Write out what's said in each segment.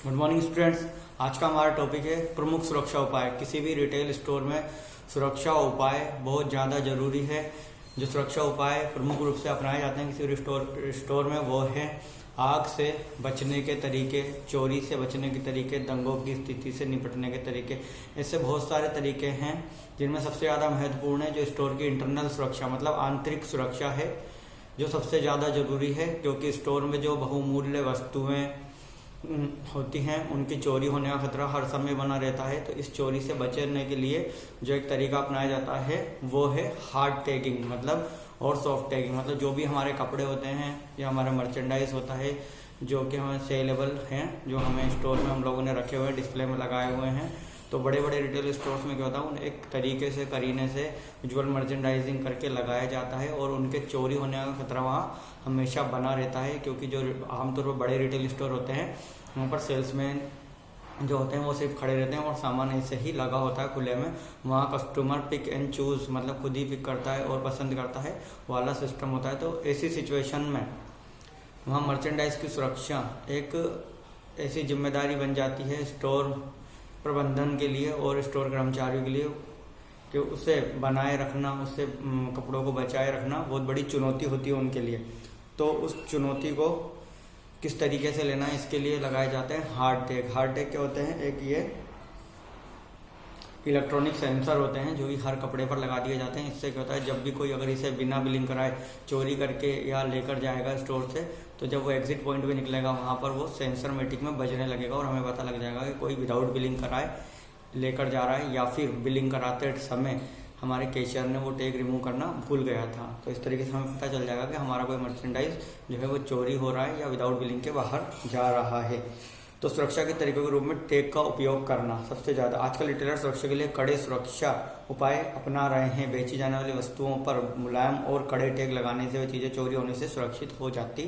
Good morning students. आज का हमारा टॉपिक है प्रमुख सुरक्षा उपाय। किसी भी रिटेल स्टोर में सुरक्षा उपाय बहुत ज़्यादा जरूरी है। जो सुरक्षा उपाय प्रमुख रूप से अपनाए जाते हैं किसी भी स्टोर में वो है आग से बचने के तरीके, चोरी से बचने के तरीके, दंगों की स्थिति से निपटने के तरीके। ऐसे बहुत सारे तरीके हैं जिनमें सबसे ज़्यादा महत्वपूर्ण है जो स्टोर की इंटरनल सुरक्षा मतलब आंतरिक सुरक्षा है, जो सबसे ज़्यादा जरूरी है क्योंकि स्टोर में जो बहुमूल्य वस्तुएं होती हैं उनकी चोरी होने का खतरा हर समय बना रहता है। तो इस चोरी से बचने के लिए जो एक तरीका अपनाया जाता है वो है हार्ड टैगिंग मतलब और सॉफ्ट टैगिंग। मतलब जो भी हमारे कपड़े होते हैं या हमारा मर्चेंडाइज होता है जो कि हमें सेलेबल हैं, जो हमें स्टोर में हम लोगों ने रखे हुए हैं, डिस्प्ले में लगाए हुए हैं, तो बड़े बड़े रिटेल स्टोर्स में क्या होता है उन्हें एक तरीके से करीने से विजुअल मर्चेंडाइजिंग करके लगाया जाता है और उनके चोरी होने का खतरा वहाँ हमेशा बना रहता है। क्योंकि जो आमतौर पर बड़े रिटेल स्टोर होते हैं वहाँ पर सेल्समैन जो होते हैं वो सिर्फ खड़े रहते हैं और सामान ऐसे ही लगा होता है खुले में। वहाँ कस्टमर पिक एंड चूज मतलब खुद ही पिक करता है और पसंद करता है वाला सिस्टम होता है। तो ऐसी सिचुएशन में वहाँ मर्चेंडाइज की सुरक्षा एक ऐसी जिम्मेदारी बन जाती है स्टोर प्रबंधन के लिए और स्टोर कर्मचारियों के लिए कि उसे बनाए रखना, उससे कपड़ों को बचाए रखना बहुत बड़ी चुनौती होती है उनके लिए। तो उस चुनौती को किस तरीके से लेना है इसके लिए लगाए जाते हैं हार्ड टैग। हार्ड टैग क्या होते हैं? एक ये इलेक्ट्रॉनिक सेंसर होते हैं जो कि हर कपड़े पर लगा दिए जाते हैं। इससे क्या होता है जब भी कोई अगर इसे बिना बिलिंग कराए चोरी करके या लेकर जाएगा स्टोर से तो जब वो एग्जिट पॉइंट पे निकलेगा वहाँ पर वो सेंसर मैटिक में बजने लगेगा और हमें पता लग जाएगा कि कोई विदाउट बिलिंग कराए लेकर जा रहा है या फिर बिलिंग कराते समय हमारे कैशियर ने वो टैग रिमूव करना भूल गया था। तो इस तरीके से हमें पता चल जाएगा कि हमारा कोई मर्चेंडाइज जो है वो चोरी हो रहा है या विदाउट बिलिंग के बाहर जा रहा है। तो सुरक्षा के तरीकों के रूप में टैग का उपयोग करना सबसे ज़्यादा आजकल रिटेलर सुरक्षा के लिए कड़े सुरक्षा उपाय अपना रहे हैं। बेची जाने वाली वस्तुओं पर मुलायम और कड़े टैग लगाने से वे चीज़ें चोरी होने से सुरक्षित हो जाती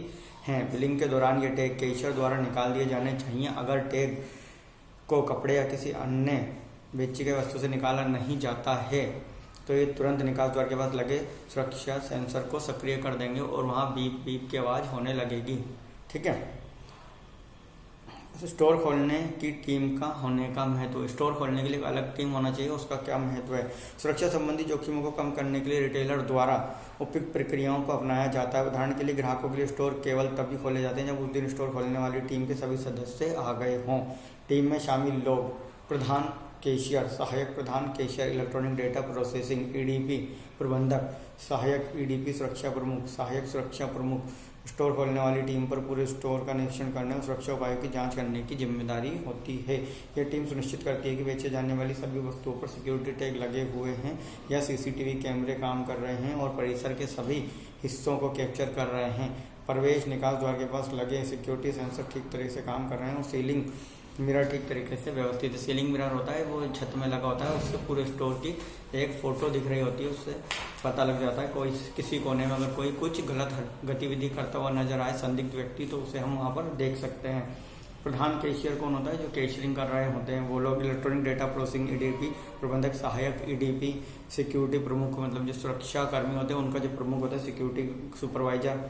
हैं। बिलिंग के दौरान ये टैग कैशियर द्वारा निकाल दिए जाने चाहिए। अगर टैग को कपड़े या किसी अन्य बेची गई वस्तु से निकाला नहीं जाता है तो ये तुरंत निकास द्वार के पास लगे सुरक्षा सेंसर को सक्रिय कर देंगे और वहाँ बीप बीप की आवाज़ होने लगेगी। ठीक है। स्टोर खोलने की टीम का होने का महत्व। स्टोर खोलने के लिए एक अलग टीम होना चाहिए, उसका क्या महत्व है? सुरक्षा संबंधी जोखिमों को कम करने के लिए रिटेलर द्वारा उपयुक्त प्रक्रियाओं को अपनाया जाता है। उदाहरण के लिए ग्राहकों के लिए स्टोर केवल तभी खोले जाते हैं जब उस दिन स्टोर खोलने वाली टीम के सभी सदस्य आ गए हों। टीम में शामिल लोग प्रधान कैशियर, सहायक प्रधान cashier, electronic data processing EDP प्रबंधक, सहायक ईडीपी सुरक्षा प्रमुख, सहायक सुरक्षा प्रमुख स्टोर खोलने वाली टीम पर पूरे स्टोर का निरीक्षण करने और सुरक्षा उपायों की जांच करने की जिम्मेदारी होती है। यह टीम सुनिश्चित करती है कि बेचे जाने वाली सभी वस्तुओं पर सिक्योरिटी टैग लगे हुए हैं या सीसीटीवी कैमरे काम कर रहे हैं और परिसर के सभी हिस्सों को कैप्चर कर रहे हैं। प्रवेश निकास द्वार के पास लगे सिक्योरिटी सेंसर ठीक तरह से काम कर रहे हैं और सीलिंग मिरर ठीक तरीके से व्यवस्थित है। सीलिंग मिरर होता है वो छत में लगा होता है, उससे पूरे स्टोर की एक फोटो दिख रही होती है, उससे पता लग जाता है कोई किसी कोने में अगर कोई कुछ गलत गतिविधि करता हुआ नजर आए संदिग्ध व्यक्ति तो उसे हम वहाँ पर देख सकते हैं। प्रधान कैशियर कौन होता है? जो कैशियरिंग कर रहे होते हैं वो लोग। इलेक्ट्रॉनिक डेटा प्रोसेसिंग ईडीपी प्रबंधक, सहायक ईडीपी सिक्योरिटी प्रमुख मतलब जो सुरक्षा कर्मी होते हैं उनका जो प्रमुख होता है सिक्योरिटी सुपरवाइजर।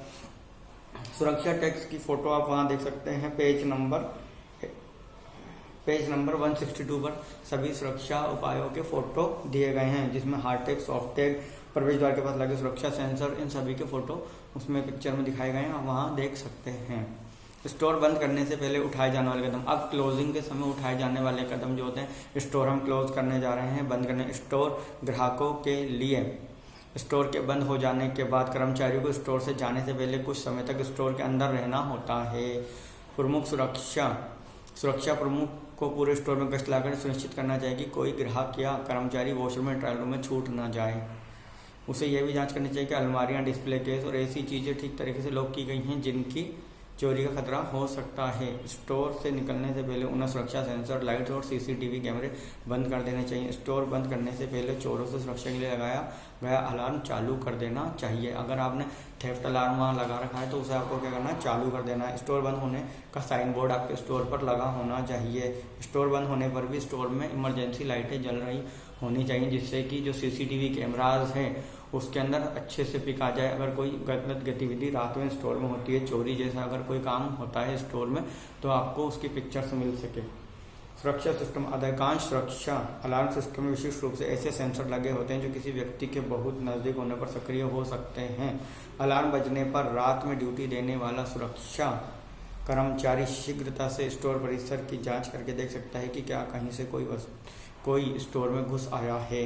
सुरक्षा टैग्स की फोटो आप वहाँ देख सकते हैं पेज नंबर 162 पर सभी सुरक्षा उपायों के फोटो दिए गए हैं जिसमें हार्ड टैग, सॉफ्ट टैग, प्रवेश द्वार के पास लगे सुरक्षा सेंसर, इन सभी के फोटो उसमें पिक्चर में दिखाए गए हैं, आप वहाँ देख सकते हैं। स्टोर बंद करने से पहले उठाए जाने वाले कदम। अब क्लोजिंग के समय उठाए जाने वाले कदम जो होते हैं, स्टोर हम क्लोज करने जा रहे हैं, बंद करने। स्टोर ग्राहकों के लिए स्टोर के बंद हो जाने के बाद कर्मचारियों को स्टोर से जाने से पहले कुछ समय तक स्टोर के अंदर रहना होता है। प्रमुख सुरक्षा प्रमुख को पूरे स्टोर में गश्त लगाकर सुनिश्चित करना चाहिए कि कोई ग्राहक या कर्मचारी वॉशरूम में ट्रायल रूम में छूट ना जाए। उसे यह भी जांच करनी चाहिए कि अलमारियां, डिस्प्ले केस और ऐसी चीज़ें ठीक तरीके से लॉक की गई हैं जिनकी चोरी का खतरा हो सकता है। स्टोर से निकलने से पहले उन्हें सुरक्षा सेंसर, लाइट और सीसीटीवी कैमरे बंद कर देने चाहिए। स्टोर बंद करने से पहले चोरों से सुरक्षा के लिए लगाया गया अलार्म चालू कर देना चाहिए। अगर आपने थेफ्ट अलार्म वहाँ लगा रखा है तो उसे आपको क्या करना है? चालू कर देना है। स्टोर बंद होने का साइन बोर्ड आपके स्टोर पर लगा होना चाहिए। स्टोर बंद होने पर भी स्टोर में इमरजेंसी लाइटें जल रही होनी चाहिए जिससे कि जो सीसीटीवी कैमराज हैं उसके अंदर अच्छे से पिक आ जाए। अगर कोई गलत गतिविधि रात में स्टोर में होती है, चोरी जैसा अगर कोई काम होता है स्टोर में, तो आपको उसकी पिक्चर्स मिल सके। सुरक्षा सिस्टम, अधिकांश सुरक्षा अलार्म सिस्टम में विशिष्ट रूप से ऐसे सेंसर लगे होते हैं जो किसी व्यक्ति के बहुत नजदीक होने पर सक्रिय हो सकते हैं। अलार्म बजने पर रात में ड्यूटी देने वाला सुरक्षा कर्मचारी शीघ्रता से स्टोर परिसर की जांच करके देख सकता है कि क्या कहीं से कोई स्टोर में घुस आया है।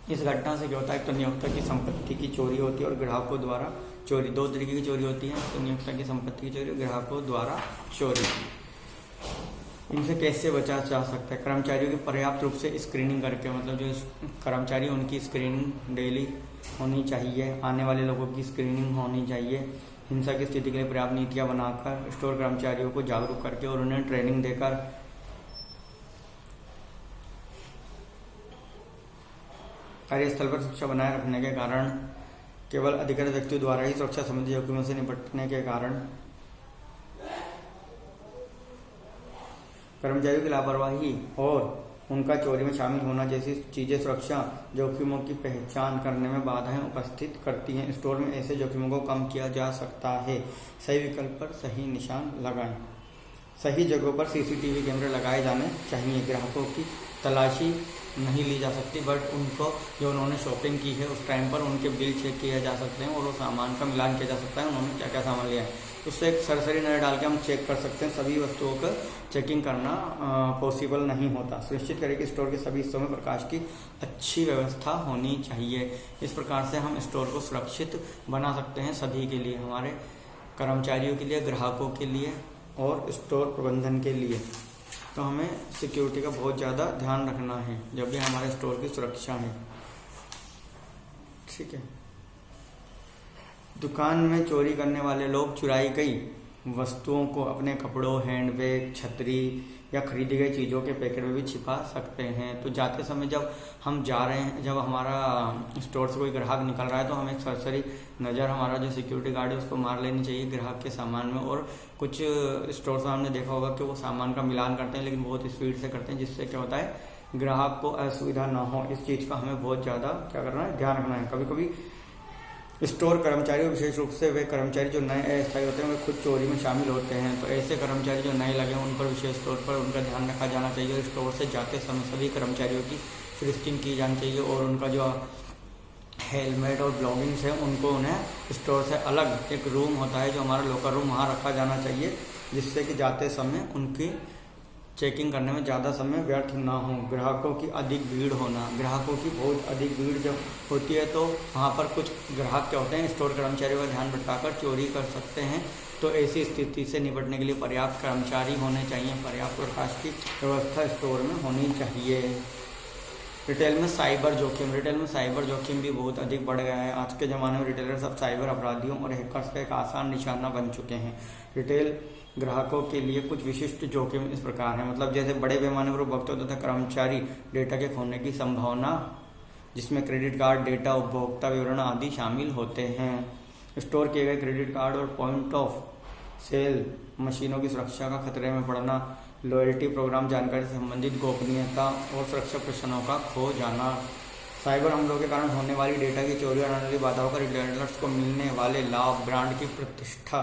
इस घटना से क्या होता है, तो नियोक्ता की संपत्ति की चोरी होती है और ग्राहकों द्वारा चोरी। दो तरीके की चोरी होती है, तो नियोक्ता की संपत्ति की चोरी और ग्राहकों द्वारा चोरी। इनसे कैसे बचा जा सकता है? कर्मचारियों की पर्याप्त रूप से स्क्रीनिंग करके, मतलब जो कर्मचारी उनकी स्क्रीनिंग डेली होनी चाहिए, आने वाले लोगों की स्क्रीनिंग होनी चाहिए। हिंसा की स्थिति के लिए पर्याप्त नीतियां बनाकर, स्टोर कर्मचारियों को जागरूक करके और उन्हें ट्रेनिंग देकर कार्यस्थल पर सुरक्षा बनाए रखने के कारण, केवल अधिकृत व्यक्तियों द्वारा ही सुरक्षा संबंधी जोखिमों से निपटने के कारण कर्मचारियों की लापरवाही और उनका चोरी में शामिल होना जैसी चीजें सुरक्षा जोखिमों की पहचान करने में बाधाएं उपस्थित करती हैं। स्टोर में ऐसे जोखिमों को कम किया जा सकता है। सही विकल्प पर सही निशान लगाएं। सही जगहों पर सीसीटीवी कैमरे लगाए जाने चाहिए। ग्राहकों की तलाशी नहीं ली जा सकती, बट उनको जो उन्होंने शॉपिंग की है उस टाइम पर उनके बिल चेक किए जा सकते हैं और वो सामान का मिलान किया जा सकता है, उन्होंने क्या क्या सामान लिया है। उससे एक सरसरी नजर डाल के हम चेक कर सकते हैं। सभी वस्तुओं का चेकिंग करना पॉसिबल नहीं होता। सुनिश्चित करें कि स्टोर के सभी हिस्सों में प्रकाश की अच्छी व्यवस्था होनी चाहिए। इस प्रकार से हम स्टोर को सुरक्षित बना सकते हैं सभी के लिए, हमारे कर्मचारियों के लिए, ग्राहकों के लिए और स्टोर प्रबंधन के लिए। तो हमें सिक्योरिटी का बहुत ज़्यादा ध्यान रखना है जब भी हमारे स्टोर की सुरक्षा है। ठीक है। दुकान में चोरी करने वाले लोग चुराई गई वस्तुओं को अपने कपड़ों, हैंडबैग, छतरी या खरीदी गई चीज़ों के पैकेट में भी छिपा सकते हैं। तो जाते समय जब हम जा रहे हैं, जब हमारा स्टोर से कोई ग्राहक निकल रहा है, तो हमें एक सरसरी नज़र हमारा जो सिक्योरिटी गार्ड है उसको मार लेनी चाहिए ग्राहक के सामान में। और कुछ स्टोर से हमने देखा होगा कि वो सामान का मिलान करते हैं, लेकिन बहुत स्पीड से करते हैं, जिससे क्या होता है ग्राहक को असुविधा ना हो। इस चीज़ का हमें बहुत ज़्यादा क्या करना है, ध्यान रखना है। कभी कभी स्टोर कर्मचारी, विशेष रूप से वे कर्मचारी जो नए अस्थायी होते हैं, वे खुद चोरी में शामिल होते हैं। तो ऐसे कर्मचारी जो नए लगे उन पर विशेष तौर पर उनका ध्यान रखा जाना चाहिए। और स्टोर से जाते समय सभी कर्मचारियों की फ्रिस्किंग की जानी चाहिए और उनका जो हेलमेट और ब्लॉगिंग्स है उनको उन्हें स्टोर से अलग एक रूम होता है जो हमारा लॉकर रूम, वहाँ रखा जाना चाहिए, जिससे कि जाते समय उनकी चेकिंग करने में ज़्यादा समय व्यर्थ ना हो। ग्राहकों की अधिक भीड़ होना, ग्राहकों की बहुत अधिक भीड़ जब होती है तो वहाँ पर कुछ ग्राहक क्या होते हैं, स्टोर कर्मचारियों का ध्यान भटकाकर चोरी कर सकते हैं। तो ऐसी स्थिति से निपटने के लिए पर्याप्त कर्मचारी होने चाहिए, पर्याप्त प्रकाश की व्यवस्था स्टोर में होनी चाहिए। रिटेल में साइबर जोखिम, रिटेल में साइबर जोखिम भी बहुत अधिक बढ़ गया है। आज के ज़माने में रिटेलर्स अब साइबर अपराधियों और हैकर्स का एक आसान निशाना बन चुके हैं। रिटेल ग्राहकों के लिए कुछ विशिष्ट जोखिम इस प्रकार है, मतलब जैसे बड़े पैमाने पर उपभोक्ता तथा कर्मचारी डेटा के खोने की संभावना, जिसमें क्रेडिट कार्ड डेटा, उपभोक्ता विवरण आदि शामिल होते हैं। स्टोर किए गए क्रेडिट कार्ड और पॉइंट ऑफ सेल मशीनों की सुरक्षा का खतरे में पड़ना, लॉयल्टी प्रोग्राम जानकारी से संबंधित गोपनीयता और सुरक्षा प्रश्नों का खो जाना। साइबर हमलों के कारण होने वाली डेटा की चोरी और आने वाली बाधाओं का रिटेलर्स को मिलने वाले लाभ, ब्रांड की प्रतिष्ठा,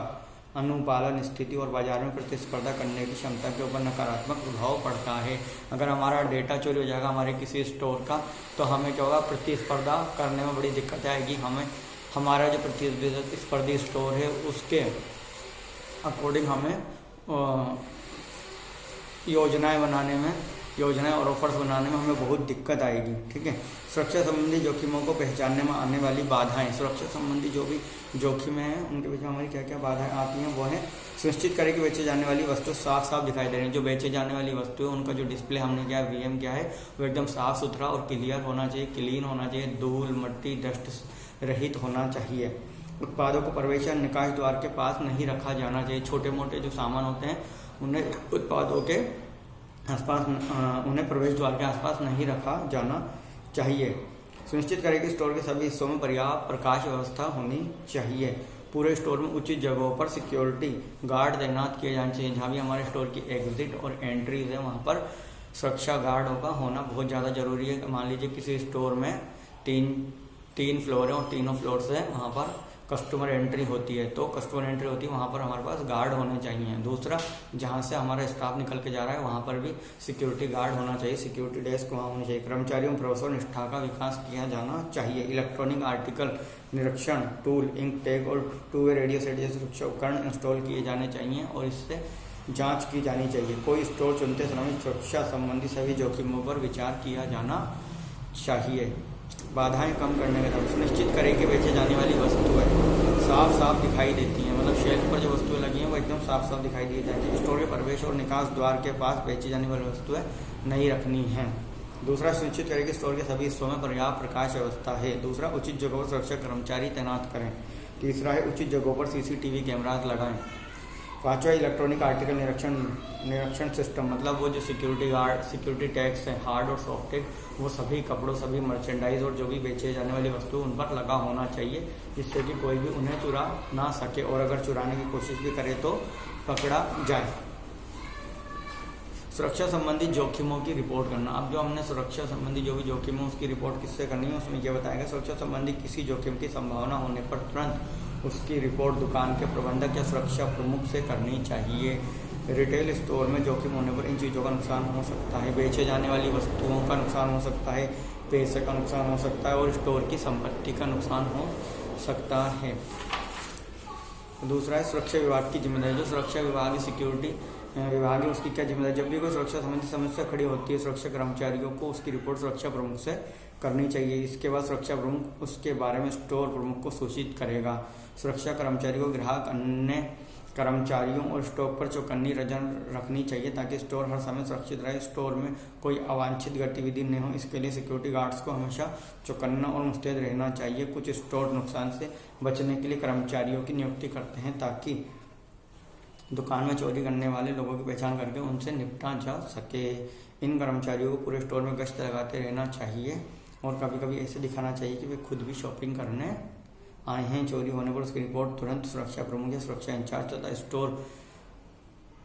अनुपालन स्थिति और बाजार में प्रतिस्पर्धा करने की क्षमता के ऊपर नकारात्मक प्रभाव पड़ता है। अगर हमारा डेटा चोरी हो जाएगा हमारे किसी स्टोर का, तो हमें क्या होगा, प्रतिस्पर्धा करने में बड़ी दिक्कत आएगी। हमें हमारा जो प्रतिस्पर्धी स्टोर है उसके अकॉर्डिंग हमें योजनाएं और ऑफर्स बनाने में हमें बहुत दिक्कत आएगी। ठीक है। सुरक्षा संबंधी जोखिमों को पहचानने में आने वाली बाधाएं, सुरक्षा संबंधी जो भी जोखिम हैं उनके पीछे हमारी क्या क्या बाधाएं आती हैं, वो है सुनिश्चित करें कि बेचे जाने वाली वस्तु साफ साफ दिखाई दे रही है। जो बेचे जाने वाली वस्तु है उनका जो डिस्प्ले हमने क्या है, वीएम क्या है, वो एकदम साफ सुथरा और क्लियर होना चाहिए, क्लीन होना चाहिए, धूल मिट्टी डस्ट रहित होना चाहिए। उत्पादों को प्रवेश निकास द्वार के पास नहीं रखा जाना चाहिए। छोटे मोटे जो सामान होते हैं उन्हें उत्पादों के आसपास, उन्हें प्रवेश द्वार के आसपास नहीं रखा जाना चाहिए। सुनिश्चित करें कि स्टोर के सभी हिस्सों में पर्याप्त प्रकाश व्यवस्था होनी चाहिए। पूरे स्टोर में उचित जगहों पर सिक्योरिटी गार्ड तैनात किए जाने चाहिए। जहाँ भी हमारे स्टोर की एग्जिट और एंट्रीज है वहाँ पर सुरक्षा गार्डों का होना बहुत ज़्यादा जरूरी है। मान लीजिए किसी स्टोर में तीन फ्लोर है और तीनों फ्लोर से वहाँ पर कस्टमर एंट्री होती है। तो कस्टमर एंट्री होती है वहाँ पर हमारे पास गार्ड होने चाहिए। दूसरा, जहाँ से हमारा स्टाफ निकल के जा रहा है वहाँ पर भी सिक्योरिटी गार्ड होना चाहिए, सिक्योरिटी डेस्क वहाँ होनी चाहिए। कर्मचारियों में प्रवेश और निष्ठा का विकास किया जाना चाहिए। इलेक्ट्रॉनिक आर्टिकल निरीक्षण, टूल, इंक टैग और 2 वे रेडियो सेट जैसे सुरक्षा उपकरण इंस्टॉल किए जाने चाहिए और इससे जांच की जानी चाहिए। कोई स्टोर चुनते समय सुरक्षा संबंधी सभी जोखिमों पर विचार किया जाना चाहिए। बाधाएं कम करने का तरीका, सुनिश्चित करें कि बेचे जाने वाली वस्तुएं साफ दिखाई देती हैं, मतलब शेल्फ पर जो वस्तुएं लगी हैं वो एकदम साफ दिखाई दी जाती। स्टोर के प्रवेश और निकास द्वार के पास बेची जाने वाली वस्तुएं नहीं रखनी हैं। दूसरा, सुनिश्चित करें कि स्टोर के सभी हिस्सों में पर्याप्त प्रकाश व्यवस्था है। दूसरा, उचित जगहों पर सुरक्षा कर्मचारी तैनात करें। तीसरा है उचित जगहों पर CCTV कैमराज लगाएं। पांचवा, इलेक्ट्रॉनिक आर्टिकल निरीक्षण सिस्टम, मतलब वो जो सिक्योरिटी टैग्स हैं, हार्ड और सॉफ्ट टैग, वो सभी कपड़ों, सभी मर्चेंडाइज और जो भी बेचे जाने वाली वस्तु उन पर लगा होना चाहिए, जिससे कि कोई भी उन्हें चुरा ना सके और अगर चुराने की कोशिश भी करे तो पकड़ा जाए। सुरक्षा संबंधी जोखिमों की रिपोर्ट करना। अब जो हमने सुरक्षा संबंधी जो भी जोखिम है उसकी रिपोर्ट किससे करनी है, उसमें यह बताएगा सुरक्षा संबंधी किसी जोखिम की संभावना होने पर तुरंत उसकी रिपोर्ट दुकान के प्रबंधक या सुरक्षा प्रमुख से करनी चाहिए। रिटेल स्टोर में जोखिम होने पर इन चीज़ों का नुकसान हो सकता है। बेचे जाने वाली वस्तुओं का नुकसान हो सकता है, पैसे का नुकसान हो सकता है और स्टोर की संपत्ति का नुकसान हो सकता है। दूसरा है सुरक्षा विभाग की जिम्मेदारी। जो सुरक्षा विभाग है, सिक्योरिटी विभाग है, उसकी क्या जिम्मेदारी, जब भी कोई सुरक्षा संबंधी समस्या खड़ी होती है सुरक्षा कर्मचारियों को उसकी रिपोर्ट सुरक्षा प्रमुख से करनी चाहिए। इसके बाद सुरक्षा प्रमुख उसके बारे में स्टोर प्रमुख को सूचित करेगा। सुरक्षा कर्मचारी को ग्राहक, अन्य कर्मचारियों और स्टॉक पर चौकन्नी नजर रखनी चाहिए ताकि स्टोर हर समय सुरक्षित रहे, स्टोर में कोई अवांछित गतिविधि नहीं हो। इसके लिए सिक्योरिटी गार्ड्स को हमेशा चौकन्ना और मुस्तैद रहना चाहिए। कुछ स्टोर नुकसान से बचने के लिए कर्मचारियों की नियुक्ति करते हैं ताकि दुकान में चोरी करने वाले लोगों की पहचान करके उनसे निपटा जा सके। इन कर्मचारियों को पूरे स्टोर में गश्त लगाते रहना चाहिए और कभी कभी ऐसे दिखाना चाहिए कि वे खुद भी शॉपिंग करने आए हैं। चोरी होने पर उसकी रिपोर्ट तुरंत सुरक्षा प्रमुख या सुरक्षा इंचार्ज तथा स्टोर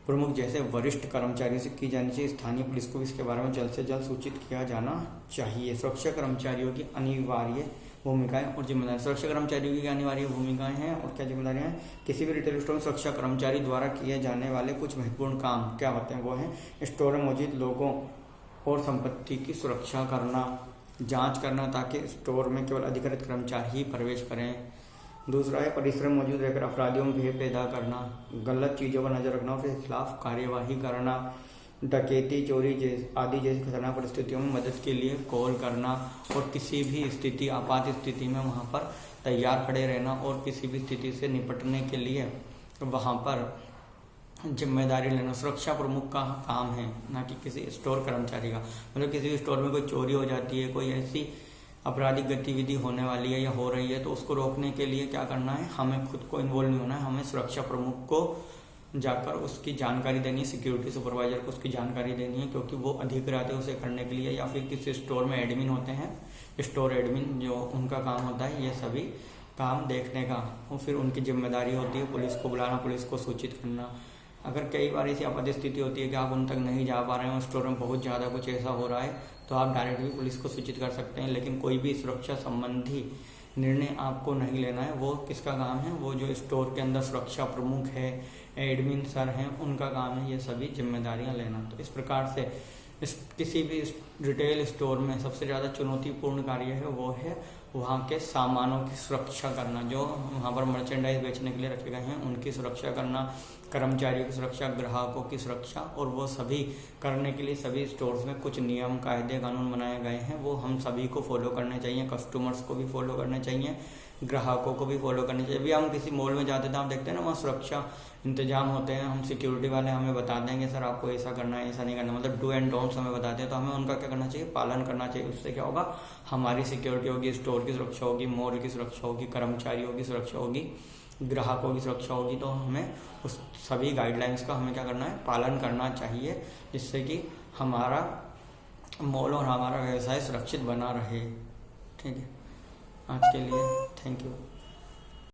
प्रमुख जैसे वरिष्ठ कर्मचारियों से की जानी चाहिए। स्थानीय पुलिस को इसके बारे में जल्द से जल्द सूचित किया जाना चाहिए। सुरक्षा कर्मचारियों की अनिवार्य भूमिकाएं और जिम्मेदारी। सुरक्षा कर्मचारियों की अनिवार्य भूमिकाएं हैं और क्या जिम्मेदारियां हैं। किसी भी रिटेल स्टोर में सुरक्षा कर्मचारी द्वारा किए जाने वाले कुछ महत्वपूर्ण काम क्या होते हैं, वो हैं स्टोर में मौजूद लोगों और संपत्ति की सुरक्षा करना, जांच करना ताकि स्टोर में केवल अधिकृत कर्मचारी ही प्रवेश करें। दूसरा है परिसर में मौजूद रहकर अपराधियों में भय पैदा करना, गलत चीज़ों पर नजर रखना, उसके खिलाफ कार्यवाही करना, डकैती, चोरी आदि जैसी खतरनाक परिस्थितियों में मदद के लिए कॉल करना और किसी भी स्थिति, आपात स्थिति में वहाँ पर तैयार खड़े रहना और किसी भी स्थिति से निपटने के लिए वहाँ पर जिम्मेदारी लेना सुरक्षा प्रमुख का काम है, ना कि किसी स्टोर कर्मचारी का। मतलब किसी भी स्टोर में कोई चोरी हो जाती है, कोई ऐसी आपराधिक गतिविधि होने वाली है या हो रही है तो उसको रोकने के लिए क्या करना है, हमें खुद को इन्वॉल्व नहीं होना है, हमें सुरक्षा प्रमुख को जाकर उसकी जानकारी देनी है, सिक्योरिटी सुपरवाइजर को उसकी जानकारी देनी है क्योंकि वो अधिकृत है उसे करने के लिए, या फिर किसी स्टोर में एडमिन होते हैं, स्टोर एडमिन, जो उनका काम होता है ये सभी काम देखने का, और फिर उनकी जिम्मेदारी होती है पुलिस को बुलाना, पुलिस को सूचित करना। अगर कई बार ऐसी आपात स्थिति होती है कि आप उन तक नहीं जा पा रहे हैं, स्टोर में बहुत ज़्यादा कुछ ऐसा हो रहा है तो आप डायरेक्ट भी पुलिस को सूचित कर सकते हैं, लेकिन कोई भी सुरक्षा संबंधी निर्णय आपको नहीं लेना है। वो किसका काम है, वो जो स्टोर के अंदर सुरक्षा प्रमुख है, एडमिन सर हैं, उनका काम है ये सभी जिम्मेदारियां लेना। तो इस प्रकार से किसी भी रिटेल स्टोर में सबसे ज़्यादा चुनौतीपूर्ण कार्य है वो है वहाँ के सामानों की सुरक्षा करना, जो वहाँ पर मर्चेंडाइज बेचने के लिए रखे गए हैं उनकी सुरक्षा करना, कर्मचारियों की सुरक्षा, ग्राहकों की सुरक्षा, और वो सभी करने के लिए सभी स्टोर्स में कुछ नियम, कायदे, कानून बनाए गए हैं, वो हम सभी को फॉलो करने चाहिए, कस्टमर्स को भी फॉलो करने चाहिए, ग्राहकों को भी फॉलो करनी चाहिए। अभी हम किसी मॉल में जाते थे, आप देखते हैं ना वहाँ सुरक्षा इंतजाम होते हैं, हम सिक्योरिटी वाले हमें बता देंगे सर आपको ऐसा करना है, ऐसा नहीं करना, मतलब डू एंड डोंट्स हमें बताते हैं, तो हमें उनका क्या करना चाहिए, पालन करना चाहिए। उससे क्या होगा, हमारी सिक्योरिटी होगी, स्टोर की सुरक्षा होगी, मॉल की सुरक्षा होगी, कर्मचारियों की सुरक्षा होगी, ग्राहकों की सुरक्षा होगी। तो हमें उस सभी गाइडलाइंस का हमें क्या करना है, पालन करना चाहिए, जिससे कि हमारा मॉल और हमारा व्यवसाय सुरक्षित बना रहे। ठीक है, आज के लिए थैंक यू।